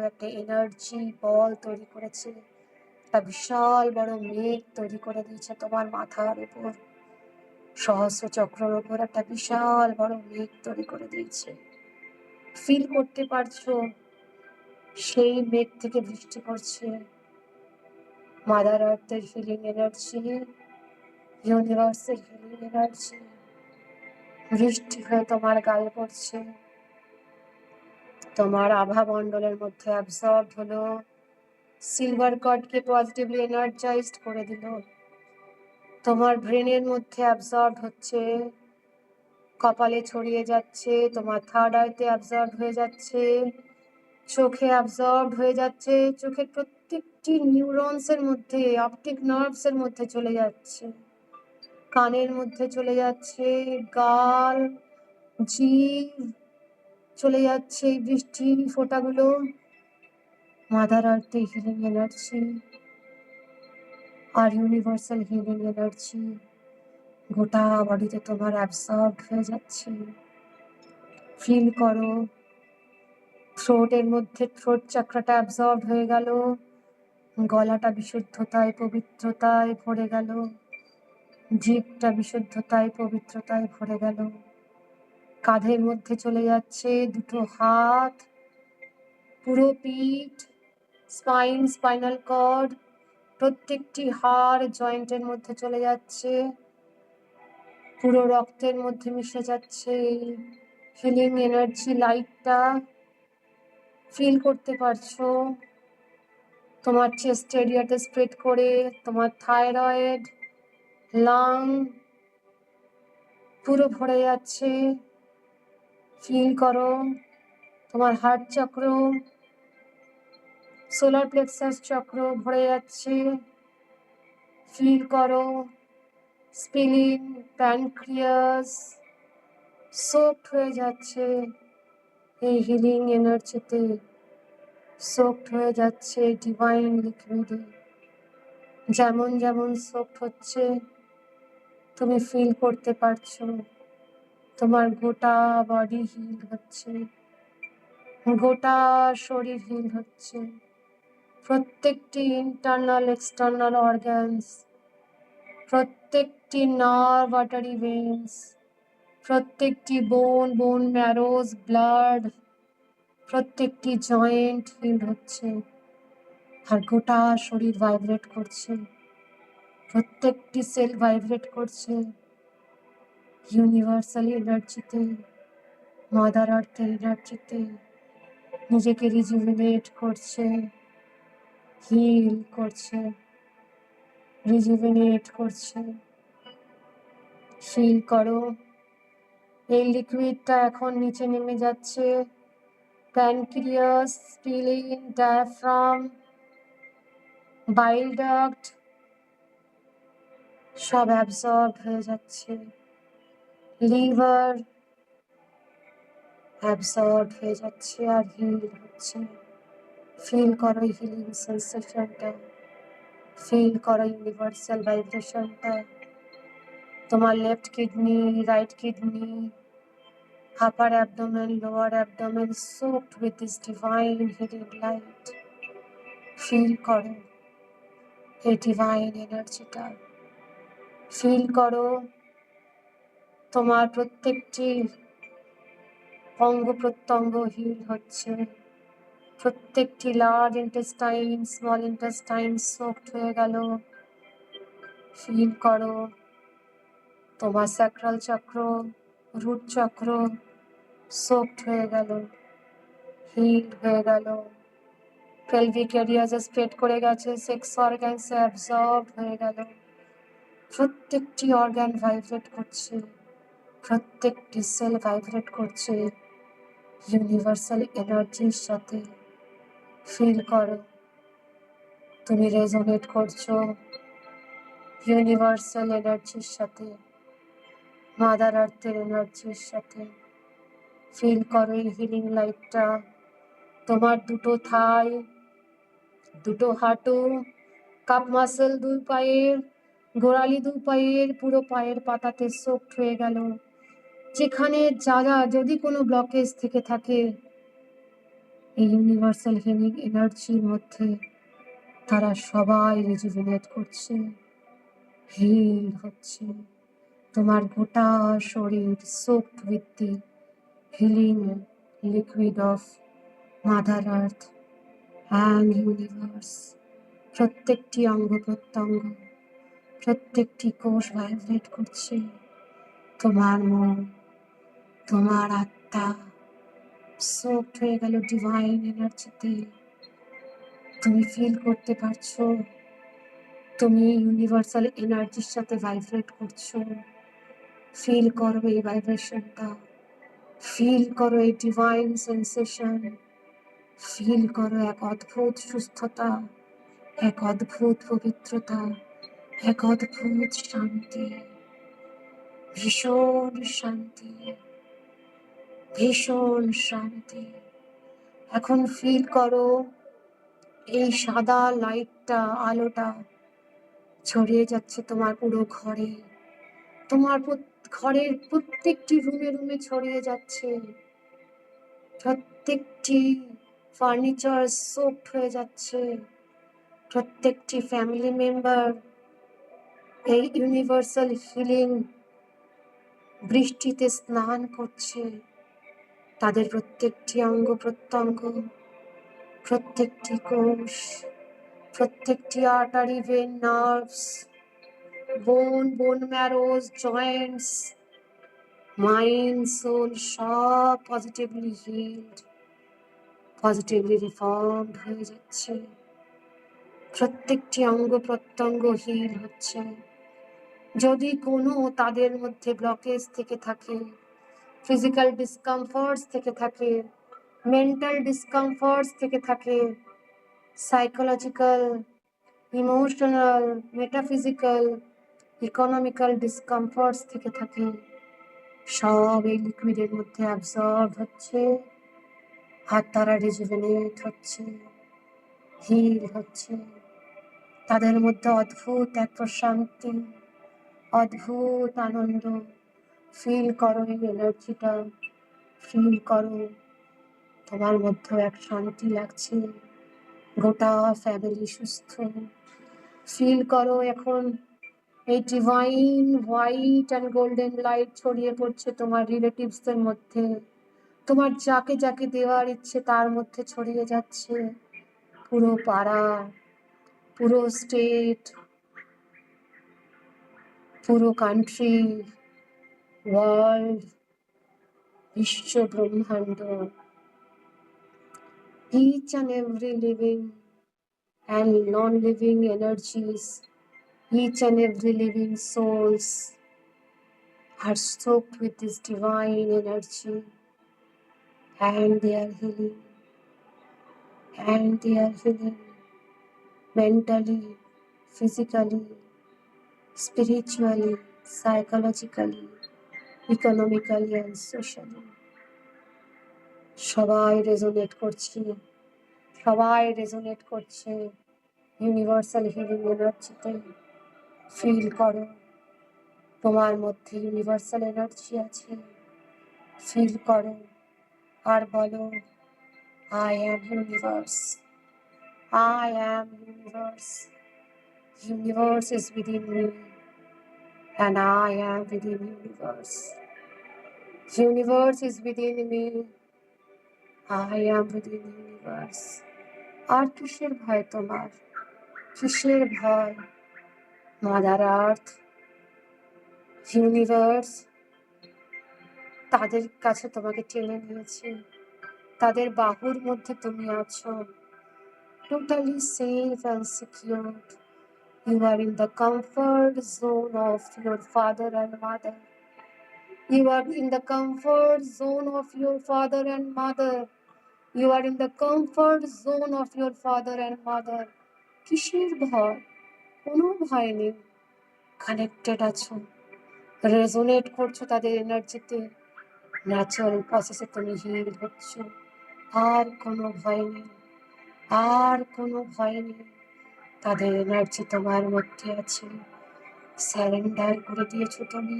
একটা এনার্জি বল তৈরি করেছে। একটা বিশাল বড় মেঘ তৈরি করে দিয়েছে তোমার মাথার উপর। সহস্র চক্রের উপর একটা বিশাল বড় মেঘ তৈরি করে দিয়েছে। ফিল করতে পারছো সেই মেঘ থেকে বৃষ্টি পড়ছে মাদার আর্থের হিলিং এনার্জি, ইউনিভার্সের হিলিং এনার্জি বৃষ্টি হয়ে তোমার গায়ে পড়ছে। তোমার আভা মণ্ডলের মধ্যে অ্যাবসর্ব হলো, সিলভার কর্ডকে পজিটিভলি এনার্জাইজড করে দিল। তোমার ব্রেনের মধ্যে অ্যাবসর্ব হচ্ছে, কপালে ছড়িয়ে যাচ্ছে, তোমার থার্ড আইতে অ্যাবসর্ব হয়ে যাচ্ছে, চোখে অ্যাবসর্ব হয়ে যাচ্ছে, চোখের প্রত্যেকটি নিউরনসের মধ্যে, অপটিক নার্ভসের মধ্যে চলে যাচ্ছে, কানের মধ্যে চলে যাচ্ছে, গাল, জিভ চলে যাচ্ছে। এই বৃষ্টি ফোঁটাগুলো মাদার আর্থে হিলিং এনার্জি আর ইউনিভার্সাল হিলিং এনার্জি গোটা বডিতে তোমার অ্যাবসর্ব হয়ে যাচ্ছে। ফিল করো থ্রোটের মধ্যে থ্রোট চাকরাটা অ্যাবসর্ব হয়ে গেল, গলাটা বিশুদ্ধতায় পবিত্রতায় ভরে গেল, জিভটা বিশুদ্ধতায় পবিত্রতায় ভরে গেল। কাঁধের মধ্যে চলে যাচ্ছে, দুটো হাত, পুরো পিঠ, স্পাইন, স্পাইনাল কর্ড, প্রত্যেকটি হাড় জয়েন্টের মধ্যে চলে যাচ্ছে, পুরো রক্তের মধ্যে মিশে যাচ্ছে। হিলিং এনার্জি লাইটটা ফিল করতে পারছো তোমার চেস্ট এরিয়াতে স্প্রেড করে। তোমার থাইরয়েড, লাং পুরো ভরে যাচ্ছে। ফিল করো তোমার হার্ট চক্র, সোলার প্লেক্সাস চক্র ভরে যাচ্ছে। ফিল করো স্প্লিন, প্যানক্রিয়াস সোকড হয়ে যাচ্ছে এই হিলিং এনার্জিতে, সোকড হয়ে যাচ্ছে ডিভাইন লিকুইডে। যেমন যেমন সোকড হচ্ছে তুমি ফিল করতে পারছো তোমার গোটা বডি হিল হচ্ছে, গোটা শরীর হিল হচ্ছে। প্রত্যেকটি ইন্টারনাল এক্সটার্নাল অর্গানস, প্রত্যেকটি নার্ভ আর্টারি ভেন্স, প্রত্যেকটি বোন ম্যারোজ ব্লাড, প্রত্যেকটি জয়েন্ট হিল হচ্ছে আর গোটা শরীর ভাইব্রেট করছে, প্রত্যেকটি সেল ভাইব্রেট করছে ইউনিভার্সাল এনার্জিতে, মাদার আর্থের এনার্জিতে। নিজেকে রিজুভিনেট করছে, হিল করছে, রিজুভিনেট করছে। ফিল করো এই লিকুইডটা এখন নিচে নেমে যাচ্ছে, প্যানক্রিয়াস, স্প্লিন, ডায়াফ্রাম, বাইল ডাক্ট সব অ্যাবসর্ব হয়ে যাচ্ছে, লিভার অ্যাবসর্ব হয়ে যাচ্ছে আর হিল হচ্ছে। ফিল করো হিলিং সেন্সেশনটা, ফিল করো ইউনিভার্সাল ভাইব্রেশনটা। তোমার left kidney, right kidney, upper abdomen, lower abdomen soaked with this divine healing light. Feel করো এই ডিভাইন এনার্জিটা, ফিল করো তোমার প্রত্যেকটি অঙ্গ প্রত্যঙ্গ হিল হচ্ছে, প্রত্যেকটি large intestine, small intestine soaked হয়ে গেল। ফিল করো তোমার স্যাক্রাল চক্র, রুট চক্র সোকড হয়ে গেল, হিল হয়ে গেল। পেলভিক এরিয়াজে স্প্রেড করে গেছে, সেক্স অর্গানসে অ্যাবজর্ব হয়ে গেল। প্রত্যেকটি অর্গান ভাইব্রেট করছে, প্রত্যেকটি সেল ভাইব্রেট করছে ইউনিভার্সাল এনার্জির সাথে। ফিল করো তুমি রেজোনেট করছো ইউনিভার্সাল এনার্জির সাথে, মাদার আর্থের এনার্জির সাথে। ফিল করো এই হিলিং লাইটটা তোমার দুটো থাই, দুটো হাঁটু, কাপ মাসেল দুই পায়ের, গোড়ালি দু পায়ের, পুরো পায়ের পাতাতে সোকড হয়ে গেল। যেখানে যারা যদি কোনো ব্লকেজ থেকে থাকে এই ইউনিভার্সাল হিলিং এনার্জির মধ্যে, তারা সবাই রিজুভিনেট করছে, হিল হচ্ছে। তোমার গোটা শরীর soaked with the healing liquid of mother earth and universe. প্রত্যেকটি অঙ্গ প্রত্যঙ্গ, প্রত্যেকটি কোষ ভাইব্রেট করছে। তোমার মন, তোমার আত্মা সোকড হয়ে গেল ডিভাইন এনার্জিতে। তুমি ফিল করতে পারছো তুমি ইউনিভার্সাল এনার্জির সাথে ভাইব্রেট করছো। ফিল করো এই ভাইব্রেশনটা, ফিল করো এই ডিভাইন সেন্সেশন, ফিল করো এক অদ্ভুত সুস্থতা, এক অদ্ভুত পবিত্রতা, এক অদ্ভুত শান্তি, ভীষণ শান্তি, ভীষণ শান্তি। এখন ফিল করো এই সাদা লাইটটা, আলোটা ছড়িয়ে যাচ্ছে তোমার পুরো ঘরে, তোমার ঘরের প্রত্যেকটি রুমে রুমে ছড়িয়ে যাচ্ছে। প্রত্যেকটি ফার্নিচার সোকড হয়ে যাচ্ছে, প্রত্যেকটি ফ্যামিলি মেম্বার এই ইউনিভার্সাল হিলিং বৃষ্টিতে স্নান করছে। তাদের প্রত্যেকটি অঙ্গ প্রত্যঙ্গ, প্রত্যেকটি কোষ, প্রত্যেকটি আর্টারি, ভেন, নার্ভস, বোন ম্যারোস, জয়েন্টস, মাইন্ড, সোল সব পজিটিভলি হিলড, পজিটিভলি রিফর্মড হয়ে যাচ্ছে। প্রত্যেকটি অঙ্গ প্রত্যঙ্গ হিল হচ্ছে। যদি কোনো তাদের মধ্যে ব্লকেজ থেকে থাকে, ফিজিক্যাল ডিসকমফর্টস থেকে থাকে, মেন্টাল ডিসকমফর্টস থেকে থাকে, psychological, emotional, metaphysical, economical discomforts থেকে থাকে, সব এই লিকুইডের মধ্যে অ্যাবজর্ব হচ্ছে, আর তারা রিজুভিনেট হচ্ছে, হিল হচ্ছে। তাদের মধ্যে অদ্ভুত এক প্রশান্তি, অদ্ভুত আনন্দ। ফিল করো এই এনার্জিটা, ফিল করো তোমার মধ্যে এক শান্তি লাগছে, গোটা ফ্যামিলি সুস্থ। ফিল করো এখন এই divine white and golden light ছড়িয়ে পড়ছে তোমার রিলেটিভসদের মধ্যে, তোমার যাকে যাকে দেওয়ার ইচ্ছে তার মধ্যে ছড়িয়ে যাচ্ছে। পুরো পাড়া, পুরো স্টেট, পুরো কান্ট্রি, ওয়ার্ল্ড, বিশ্ব ব্রহ্মাণ্ড, each and every living and non-living energies, each and every living souls are soaked with this divine energy, and they are healing, and they are healing mentally, physically, spiritually, psychologically, economically and socially. সবাই resonate করছে, সবাই resonate করছে universal healing এনার্জিতে। Feel করো তোমার মধ্যে universal energy আছে, feel করো আর বলো, I am universe, I am universe, universe is within me and I am within universe. Universe is within me, I am within universe. আর কিসের ভয় তোমার? কিসের ভয়? মাদার আর্থ, ইউনিভার্স তাদের কাছে তোমাকে টেনে নিয়েছে, তাদের বাহুর মধ্যে তুমি আছো, totally safe and secure. You are in the comfort zone of your father and mother. You are in the comfort zone of your father and mother. You are in the comfort zone of your father and mother. কিসের ভয়? কোনো ভয় নেই। Connected আছো, resonate করছো তাদের এনার্জিতে, natural প্রসেসে তুমি হিল হচ্ছ। আর কোনো ভয় নেই, আর কোনো ভয় নেই। তাদের এনার্জি তোমার মধ্যে আছে, স্যারেন্ডার করে দিয়েছো তুমি।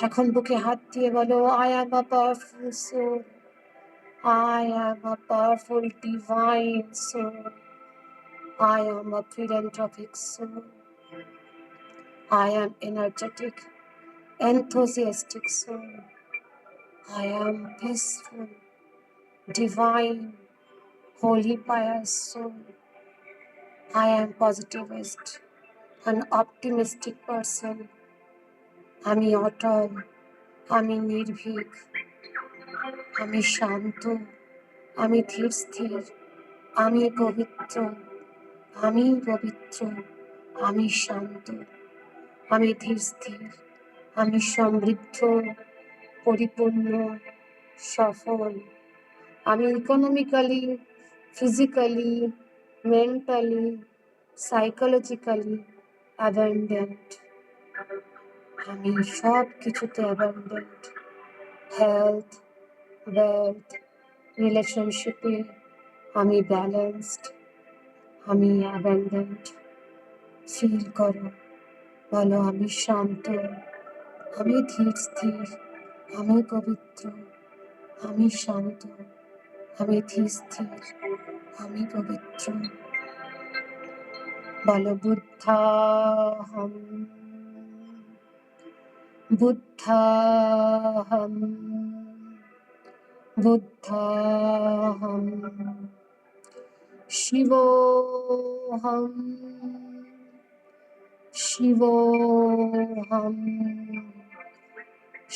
এখন বুকে হাত দিয়ে বলো, I am a powerful soul, I am a powerful divine soul, I am a philanthropic soul, I am energetic, enthusiastic soul, I am peaceful, divine, holy pious soul, I am positivist, an optimistic person, আমি অটল, আমি নির্ভীক, আমি শান্ত, আমি ধীর স্থির, আমি পবিত্র, আমি পবিত্র, আমি শান্ত, আমি ধীর স্থির, আমি সমৃদ্ধ, পরিপূর্ণ, সফল, আমি economically, physically, mentally, psychologically abundant. আমি সব কিছুতে অ্যাবান্ডেন্ট। হেলথ, ওয়েলথ, রিলেশনশিপে আমি ব্যালেন্সড, আমি অ্যাবান্ডেন্ট। ফিল করো, বলো আমি শান্ত, আমি ধীর স্থির, আমি পবিত্র, আমি শান্ত, আমি ধীর স্থির, আমি পবিত্র। বলো বুদ্ধাহম, বুদ্ধাহম, বুদ্ধাহম, শিবোহম, শিবোহম,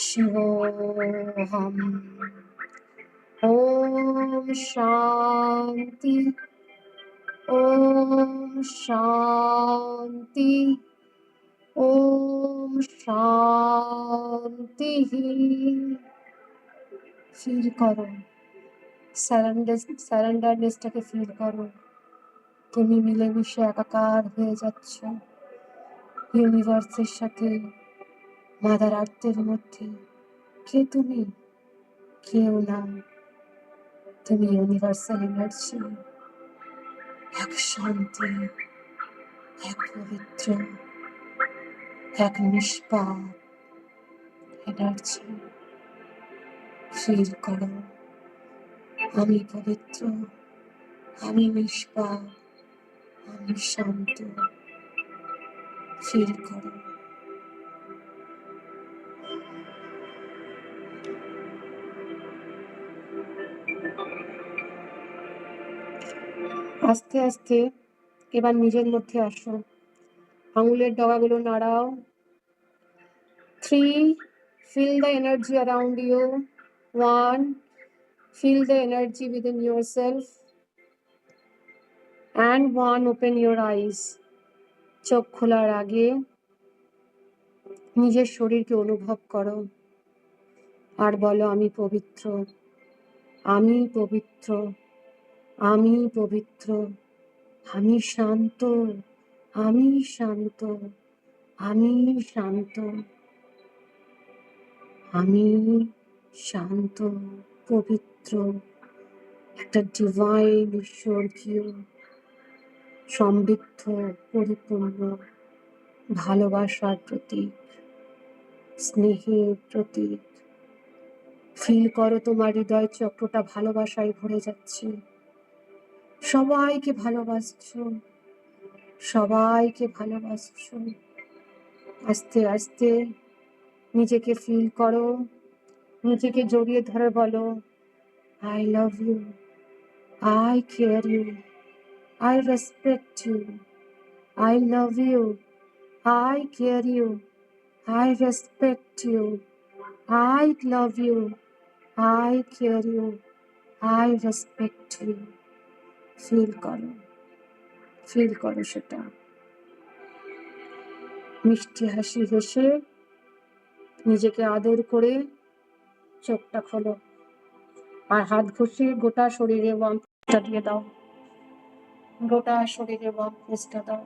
শিবোহম। ওম শান্তি, ওম শান্তি, ওম শান্তি। ফিল করো, সারেন্ডারনেসটাকে ফিল করো। তুমি মিলেমিশে একাকার হয়ে যাচ্ছ ইউনিভার্সের সাথে, মাদার আর্থের মধ্যে। কে তুমি? কেউ না, তুমি ইউনিভার্সাল এনার্জি, এক শান্তি, এক পবিত্র, এক নিষ্পাপ এনার্জি। ফিল করো, আমি পবিত্র, আমি নিষ্পাপ, আমি শান্ত। ফিল করো। আস্তে আস্তে এবার নিজের মধ্যে আসো, আঙুলের ডগাগুলো নাড়াও। 3, feel the energy around you. 1, feel the energy within yourself. And 1, open your eyes. চোখ খোলার আগে নিজের শরীরকে অনুভব করো আর বলো আমি পবিত্র, আমি পবিত্র, আমি পবিত্র, আমি শান্ত, আমি শান্ত, আমি শান্ত, আমি শান্ত, পবিত্র। একটা ডিভাইন ঈশ্বরীয় সমৃদ্ধ পরিপূর্ণ ভালোবাসার প্রতীক, স্নেহের প্রতীক। ফিল করো তোমার হৃদয় চক্রটা ভালোবাসায় ভরে যাচ্ছে। সবাইকে ভালোবাসছো, সবাইকে ভালোবাসছো। আস্তে আস্তে নিজেকে ফিল করো, নিজেকে জড়িয়ে ধরে বলো, I love you, I care you, I respect you, I love you, I care you, I respect you, I love you, I care you, I respect you. Feel করো সেটা। মিষ্টি হাসি হেসে নিজেকে আদর করে চোখটা খোলো, আর হাত ঘষে গোটা শরীরে ওয়ার্ম দিয়ে দাও, গোটা শরীরে ওয়ার্ম দাও।